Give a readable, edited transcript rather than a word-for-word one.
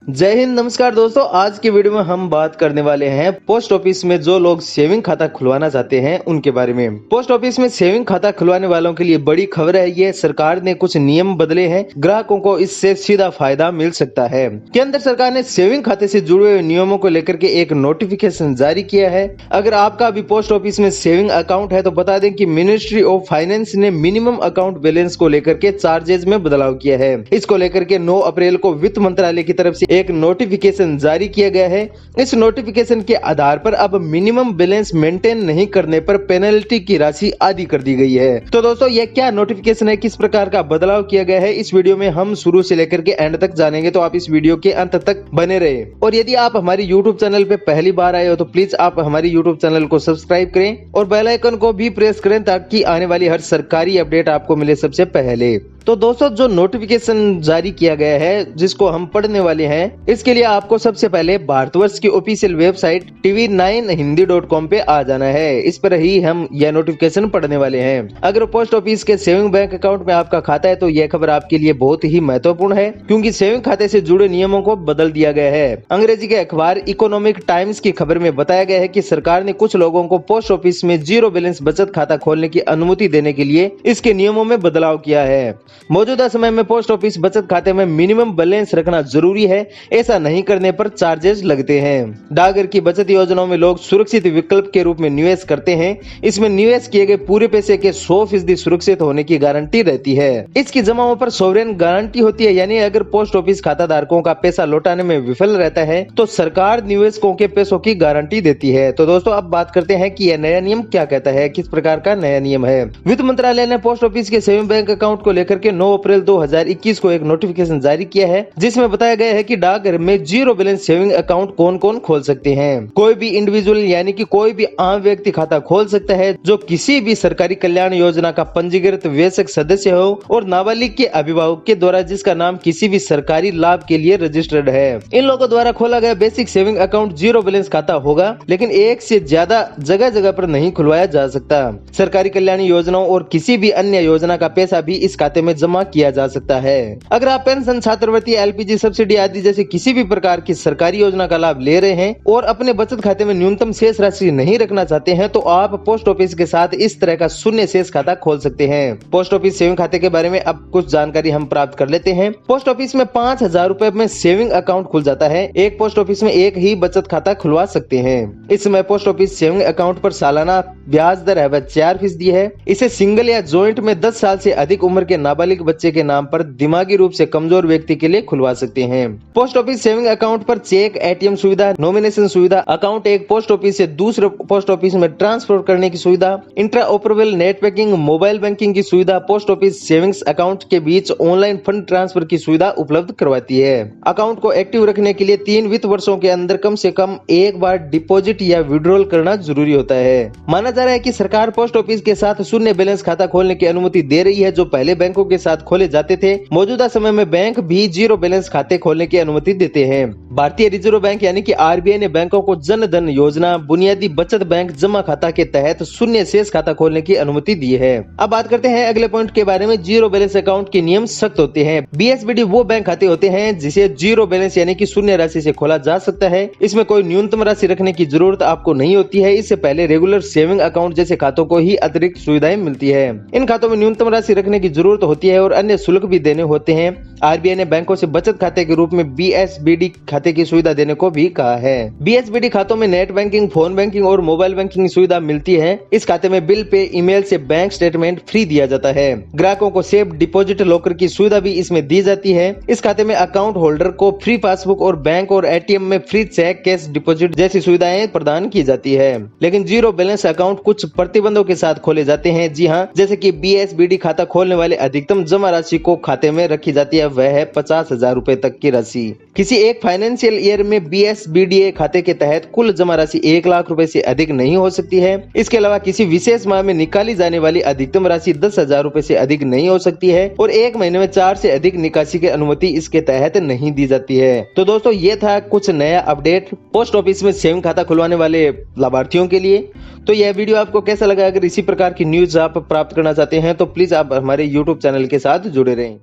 जय हिंद, नमस्कार दोस्तों। आज की वीडियो में हम बात करने वाले हैं पोस्ट ऑफिस में जो लोग सेविंग खाता खुलवाना चाहते हैं उनके बारे में। पोस्ट ऑफिस में सेविंग खाता खुलवाने वालों के लिए बड़ी खबर है। ये सरकार ने कुछ नियम बदले हैं, ग्राहकों को इससे सीधा फायदा मिल सकता है। केंद्र सरकार ने सेविंग खाते से जुड़े हुए नियमों को लेकर के एक नोटिफिकेशन जारी किया है। अगर आपका भी पोस्ट ऑफिस में सेविंग अकाउंट है तो बता दें कि मिनिस्ट्री ऑफ फाइनेंस ने मिनिमम अकाउंट बैलेंस को लेकर के चार्जेस में बदलाव किया है। इसको लेकर के 9 अप्रैल को वित्त मंत्रालय की तरफ से एक नोटिफिकेशन जारी किया गया है। इस नोटिफिकेशन के आधार पर अब मिनिमम बैलेंस मेंटेन नहीं करने पर पेनल्टी की राशि आधी कर दी गई है। तो दोस्तों, यह क्या नोटिफिकेशन है, किस प्रकार का बदलाव किया गया है, इस वीडियो में हम शुरू से लेकर के एंड तक जानेंगे। तो आप इस वीडियो के अंत तक बने रहे। और यदि आप हमारी यूट्यूब चैनल पे पहली बार आए हो तो प्लीज आप हमारी यूट्यूब चैनल को सब्सक्राइब करें और बेल आइकन को भी प्रेस करें ताकि आने वाली हर सरकारी अपडेट आपको मिले सबसे पहले। तो दोस्तों, जो नोटिफिकेशन जारी किया गया है जिसको हम पढ़ने वाले हैं, इसके लिए आपको सबसे पहले भारतवर्ष की ऑफिशियल वेबसाइट tv9hindi.com पे आ जाना है। इस पर ही हम यह नोटिफिकेशन पढ़ने वाले हैं। अगर पोस्ट ऑफिस के सेविंग बैंक अकाउंट में आपका खाता है तो यह खबर आपके लिए बहुत ही महत्वपूर्ण है, क्योंकि सेविंग खाते से जुड़े नियमों को बदल दिया गया है। अंग्रेजी के अखबार इकोनॉमिक टाइम्स की खबर में बताया गया है कि सरकार ने कुछ लोगों को पोस्ट ऑफिस में जीरो बैलेंस बचत खाता खोलने की अनुमति देने के लिए इसके नियमों में बदलाव किया है। मौजूदा समय में पोस्ट ऑफिस बचत खाते में मिनिमम बैलेंस रखना जरूरी है। ऐसा नहीं करने पर चार्जेस लगते हैं। डाकघर की बचत योजनाओं में लोग सुरक्षित विकल्प के रूप में निवेश करते हैं। इसमें निवेश किए गए पूरे पैसे के 100% सुरक्षित होने की गारंटी रहती है। इसकी जमाओं पर सोवरेन गारंटी होती है, यानी अगर पोस्ट ऑफिस खाता धारकों का पैसा लौटाने में विफल रहता है तो सरकार निवेशकों के पैसों की गारंटी देती है। तो दोस्तों, अब बात करते हैं कि यह नया नियम क्या कहता है, किस प्रकार का नया नियम है। वित्त मंत्रालय ने पोस्ट ऑफिस के सेविंग बैंक अकाउंट को लेकर के 9 अप्रैल 2021 को एक नोटिफिकेशन जारी किया है, जिसमें बताया गया है कि डाकघर में जीरो बैलेंस सेविंग अकाउंट कौन कौन खोल सकते हैं। कोई भी इंडिविजुअल यानी कि कोई भी आम व्यक्ति खाता खोल सकता है जो किसी भी सरकारी कल्याण योजना का पंजीकृत वयस्क सदस्य हो और नाबालिग के अभिभावक के द्वारा जिसका नाम किसी भी सरकारी लाभ के लिए रजिस्टर्ड है। इन लोगों द्वारा खोला गया basic saving account zero balance खाता होगा, लेकिन एक से ज्यादा जगह जगह पर नहीं खुलवाया जा सकता। सरकारी कल्याण योजनाओं और किसी भी अन्य योजना का पैसा भी इस खाते में जमा किया जा सकता है। अगर आप पेंशन, छात्रवृत्ति, एलपीजी सब्सिडी आदि जैसे किसी भी प्रकार की सरकारी योजना का लाभ ले रहे हैं और अपने बचत खाते में न्यूनतम शेष राशि नहीं रखना चाहते हैं तो आप पोस्ट ऑफिस के साथ इस तरह का शून्य शेष खाता खोल सकते हैं। पोस्ट ऑफिस सेविंग खाते के बारे में अब कुछ जानकारी हम प्राप्त कर लेते हैं। पोस्ट ऑफिस में 5,000 रुपए में सेविंग अकाउंट खुल जाता है। एक पोस्ट ऑफिस में एक ही बचत खाता खुलवा सकते हैं। इस समय पोस्ट ऑफिस सेविंग अकाउंट पर सालाना ब्याज दर है 4% है। इसे सिंगल या ज्वाइंट में 10 साल से अधिक उम्र के नाबालिग बच्चे के नाम पर दिमागी रूप से कमजोर व्यक्ति के लिए खुलवा सकते हैं। पोस्ट ऑफिस सेविंग अकाउंट पर चेक, एटीएम सुविधा, नॉमिनेशन सुविधा, अकाउंट एक पोस्ट ऑफिस से दूसरे पोस्ट ऑफिस में ट्रांसफर करने की सुविधा, intra operable net banking, mobile banking की सुविधा, पोस्ट ऑफिस सेविंग्स अकाउंट के बीच ऑनलाइन फंड ट्रांसफर की सुविधा उपलब्ध करवाती है। अकाउंट को एक्टिव रखने के लिए 3 वित्त वर्षों के अंदर कम से कम एक बार डिपॉजिट या विड्रॉल करना जरूरी होता है। माना जा रहा है कि सरकार पोस्ट ऑफिस के साथ शून्य बैलेंस खाता खोलने की अनुमति दे रही है, जो पहले बैंकों के साथ खोले जाते थे। मौजूदा समय में बैंक भी जीरो बैलेंस खाते खोलने की अनुमति देते हैं। भारतीय रिजर्व बैंक यानी कि आरबीआई ने बैंकों को जन धन योजना, बुनियादी बचत बैंक जमा खाता के तहत शून्य शेष खाता खोलने की अनुमति दी है। अब बात करते हैं अगले पॉइंट के बारे में। जीरो बैलेंस अकाउंट के नियम सख्त होते हैं। बीएसबीडी वो बैंक खाते होते हैं जिसे जीरो बैलेंस यानी कि शून्य राशि से खोला जा सकता है। इसमें कोई न्यूनतम राशि रखने की जरूरत आपको नहीं होती है। इससे पहले रेगुलर सेविंग अकाउंट जैसे खातों को ही अतिरिक्त सुविधाएं मिलती है। इन खातों में न्यूनतम राशि रखने की जरूरत होती है और अन्य शुल्क भी देने होते हैं। आरबीआई ने बैंकों से बचत खाते के रूप में बीएसबीडी खाते की सुविधा देने को भी कहा है। बीएसबीडी खातों में नेट बैंकिंग, फोन बैंकिंग और मोबाइल बैंकिंग की सुविधा मिलती है। इस खाते में बिल पे, ईमेल से बैंक स्टेटमेंट फ्री दिया जाता है। ग्राहकों को सेफ डिपॉजिट लॉकर की सुविधा भी इसमें दी जाती है। इस खाते में अकाउंट होल्डर को फ्री पासबुक और बैंक और एटीएम में फ्री चेक, कैश डिपॉजिट जैसी सुविधाएं प्रदान की जाती है। लेकिन जीरो बैलेंस अकाउंट कुछ प्रतिबंधों के साथ खोले जाते हैं। जी हाँ, जैसे कि बीएसबीडी खाता खोलने वाले अधिकतम जमा राशि को खाते में रखी जाती है, वह है 50,000 रुपए तक की राशि। किसी एक फाइनेंशियल ईयर में बीएसबीडीए खाते के तहत कुल जमा राशि 1 लाख रुपए से अधिक नहीं हो सकती है। इसके अलावा किसी विशेष माह में निकाली जाने वाली अधिकतम राशि 10,000 रुपए से अधिक नहीं हो सकती है और एक महीने में 4 से अधिक निकासी की अनुमति इसके तहत नहीं दी जाती है। तो दोस्तों, ये था कुछ नया अपडेट पोस्ट ऑफिस में सेविंग खाता खुलवाने वाले लाभार्थियों के लिए। तो यह वीडियो आपको कैसा लगा? अगर इसी प्रकार की न्यूज आप प्राप्त करना चाहते हैं तो प्लीज आप हमारे यूट्यूब चैनल के साथ जुड़े रहें।